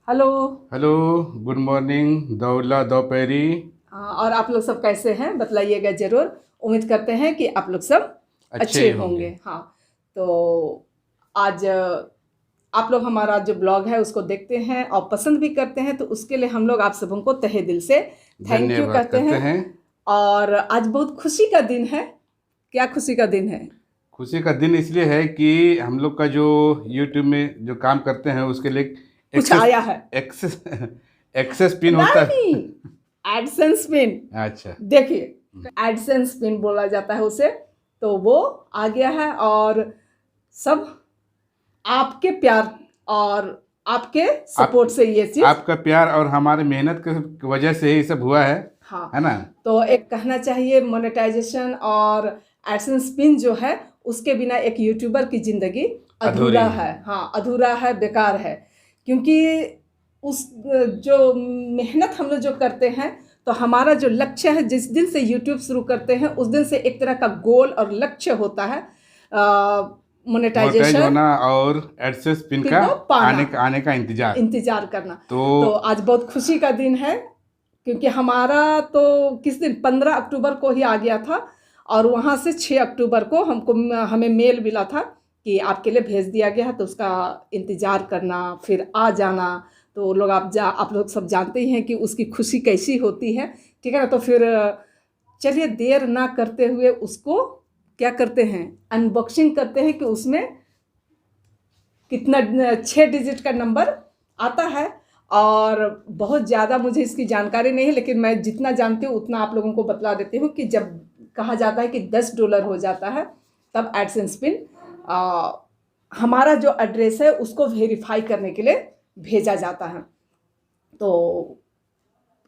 Hello. Hello. Good morning दौला दोपहरी। और आप लोग सब कैसे हैं बतलाइएगा ज़रूर। उम्मीद करते हैं कि आप लोग सब अच्छे अच्छे ही होंगे। होंगे। हाँ, तो आज आप लोग हमारा जो ब्लॉग है उसको देखते हैं और पसंद भी करते हैं, तो उसके लिए हम लोग आप सबों को तहे दिल से थैंक यू धन्यवाद कहते करते हैं। हैं। और आज बहुत खुशी का दिन है। क्या खुशी का दिन है? खुशी का दिन इसलिए है कि हम लोग का जो यूट्यूब में जो काम करते हैं उसके लिए कुछ एक्सेस आया है? एक्सेस एक्सेस पिन होता नहीं, है। AdSense pin. अच्छा। देखिए, एडसेंस पिन बोला जाता है उसे। तो वो आ गया है और सब आपके प्यार और आपके आप सपोर्ट से ये चीज। आपका प्यार और हमारे मेहनत की वजह से ही सब हुआ हाँ, है ना। तो एक कहना चाहिए मोनेटाइजेशन और एडसेंस पिन जो है उसके बिना एक यूट्यूबर की जिंदगी अधूरी अधूरा है। है। हाँ, अधूरा है, बेकार है। क्योंकि उस जो मेहनत हम लोग जो करते हैं, तो हमारा जो लक्ष्य है, जिस दिन से यूट्यूब शुरू करते हैं उस दिन से एक तरह का गोल और लक्ष्य होता है मोनेटाइज मोनेटाइजेशन होना और एडसेस पिन पिन का को पाना, आने का इंतजार। इंतजार करना। तो तो आज बहुत खुशी का दिन है, क्योंकि हमारा तो किस दिन 15 अक्टूबर को ही आ गया था और वहाँ से 6 अक्टूबर को हमें मेल मिला था कि आपके लिए भेज दिया गया है, तो उसका इंतज़ार करना, फिर आ जाना। तो लोग आप लोग सब जानते ही हैं कि उसकी खुशी कैसी होती है। ठीक है ना। तो फिर चलिए देर ना करते हुए उसको क्या करते हैं, अनबॉक्सिंग करते हैं कि उसमें कितना 6 डिजिट का नंबर आता है। और बहुत ज़्यादा मुझे इसकी जानकारी नहीं है, लेकिन मैं जितना जानती हूँ उतना आप लोगों को बतला देती हूँ कि जब कहा जाता है कि $10 हो जाता है, तब एडसेंस पिन हमारा जो एड्रेस है उसको वेरीफाई करने के लिए भेजा जाता है। तो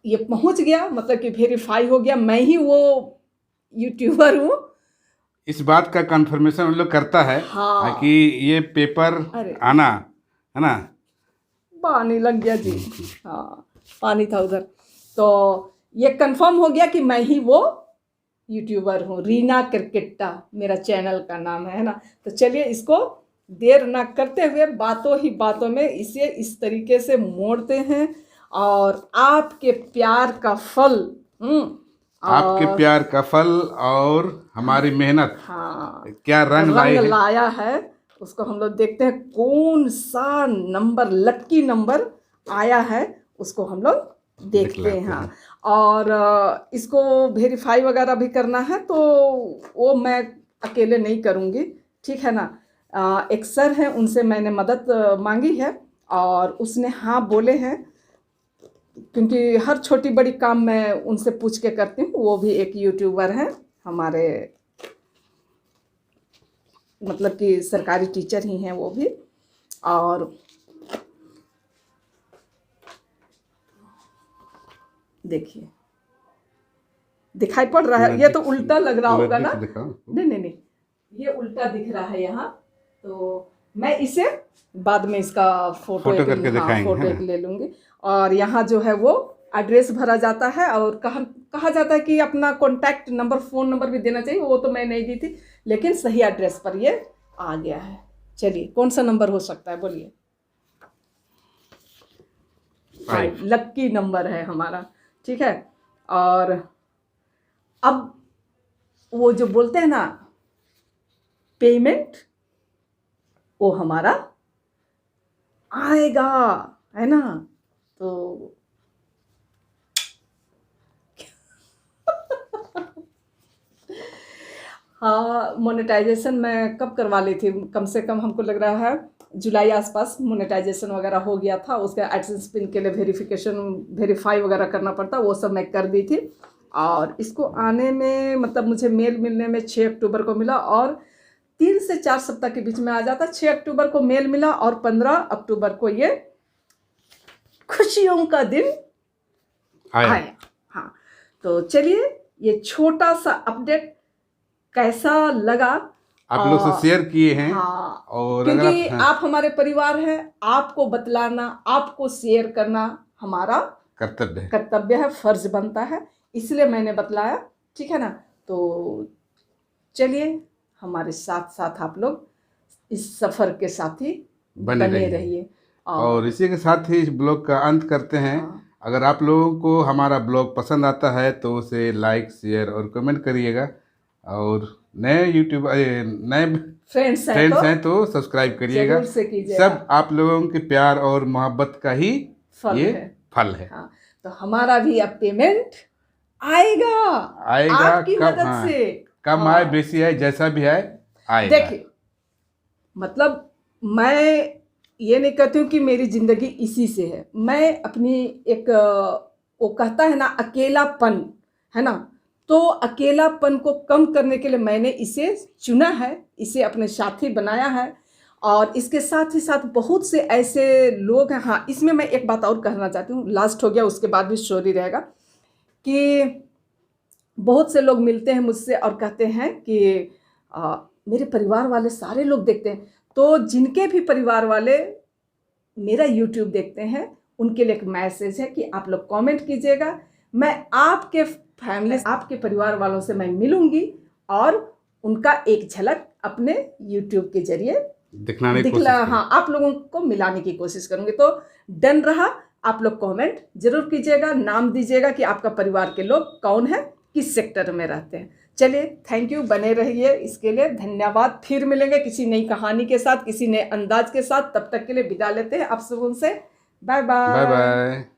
ये पहुंच गया, मतलब कि वेरीफाई हो गया, मैं ही वो यूट्यूबर हूँ। इस बात का कंफर्मेशन हम लोग करता है कि हाँ। ये पेपर अरे, आना है ना। पानी लग गया जी। हाँ, पानी था उधर। तो ये कंफर्म हो गया कि मैं ही वो यूट्यूबर हूँ। रीना क्रिकेटा मेरा चैनल का नाम है ना। तो चलिए इसको देर ना करते हुए बातों ही बातों में इसे इस तरीके से मोड़ते हैं और आपके प्यार का फल। आपके और प्यार का फल और हमारी मेहनत हाँ, क्या रंग लाए रंग हैं। लाया है। उसको हम लोग देखते हैं कौन सा नंबर, लकी नंबर आया है, उसको हम लोग देखते हैं। दिखलाते हाँ, हैं। और इसको वेरीफाई वगैरह भी करना है, तो वो मैं अकेले नहीं करूँगी। ठीक है ना। एक सर हैं, उनसे मैंने मदद मांगी है और उसने हाँ बोले हैं, क्योंकि हर छोटी बड़ी काम मैं उनसे पूछ के करती हूँ। वो भी एक यूट्यूबर हैं हमारे, मतलब कि सरकारी टीचर ही हैं वो भी। और देखिए, दिखाई पड़ रहा है, ये तो उल्टा लग रहा होगा ना। नजदीक दिखाओ। नहीं नहीं नहीं, ये उल्टा दिख रहा है यहाँ। तो मैं इसे बाद में इसका फोटो फोटो एक, करके हाँ दिखाएंगे है फोटो एक ना। ले लूँगी। और यहाँ जो है वो एड्रेस भरा जाता है और कहा जाता है कि अपना कॉन्टैक्ट नंबर, फ़ोन नंबर भी देना चाहिए। वो तो मैं नहीं दी थी, लेकिन सही एड्रेस पर ये आ गया है। चलिए, कौन सा नंबर हो सकता है बोलिए? 5 5। लक्की नंबर है हमारा। ठीक है। और अब वो जो बोलते हैं ना, पेमेंट, वो हमारा आएगा, है ना। तो हाँ, मोनेटाइजेशन मैं कब करवा ली थी, कम से कम हमको लग रहा है जुलाई आसपास मोनेटाइजेशन वगैरह हो गया था। उसके एडसेंस पिन के लिए वेरीफाई वगैरह करना पड़ता, वो सब मैं कर दी थी। और इसको आने में, मतलब मुझे मेल मिलने में 6 अक्टूबर को मिला और 3 से 4 सप्ताह के बीच में आ जाता। 6 अक्टूबर को मेल मिला और 15 अक्टूबर को ये खुशियों का दिन आया। हाँ, तो चलिए, ये छोटा सा अपडेट कैसा लगा? आप लोग से शेयर किए हैं। हाँ, और अगर क्योंकि आप आप हमारे परिवार हैं, आपको बतलाना, आपको शेयर करना हमारा कर्तव्य है। कर्तव्य है, फर्ज बनता है, इसलिए मैंने बतलाया। ठीक है ना। तो चलिए, हमारे साथ साथ आप लोग इस सफ़र के साथी बने बने रहिए। रहिए। और इसी के साथ ही इस ब्लॉग का अंत करते हैं। हाँ। अगर आप लोगों को हमारा ब्लॉग पसंद आता है तो उसे लाइक, शेयर और कमेंट करिएगा। और नए नए फ्रेंड्स फ्रेंड्स हैं तो सब्सक्राइब करिएगा। जरूर से कीजिएगा। सब आप लोगों के प्यार और मोहब्बत का ही फल ये है। फल है। हाँ, तो हमारा भी अब पेमेंट आएगा आपकी मदद से। कम हाँ। आए बेसी आए जैसा भी आएगा। देखिए, मतलब मैं ये नहीं कहती हूँ कि मेरी जिंदगी इसी से है। मैं अपनी एक वो कहता है ना अकेलापन, है ना, तो अकेलापन को कम करने के लिए मैंने इसे चुना है, इसे अपने साथी बनाया है। और इसके साथ ही साथ बहुत से ऐसे लोग हैं। हाँ, इसमें मैं एक बात और कहना चाहती हूँ, लास्ट हो गया, उसके बाद भी स्टोरी रहेगा। कि बहुत से लोग मिलते हैं मुझसे और कहते हैं कि मेरे परिवार वाले सारे लोग देखते हैं। तो जिनके भी परिवार वाले मेरा YouTube देखते हैं उनके लिए एक मैसेज है कि आप लोग कमेंट कीजिएगा। मैं आपके फैमिली, आपके परिवार वालों से मैं मिलूंगी और उनका एक झलक अपने YouTube के जरिए हाँ, आप लोगों को मिलाने की कोशिश करूंगी। तो डन रहा, आप लोग कमेंट जरूर कीजिएगा, नाम दीजिएगा कि आपका परिवार के लोग कौन है, किस सेक्टर में रहते हैं। चलिए, थैंक यू, बने रहिए, इसके लिए धन्यवाद। फिर मिलेंगे किसी नई कहानी के साथ, किसी नए अंदाज के साथ। तब तक के लिए विदा लेते हैं आप सबों से। Bye bye. Bye bye.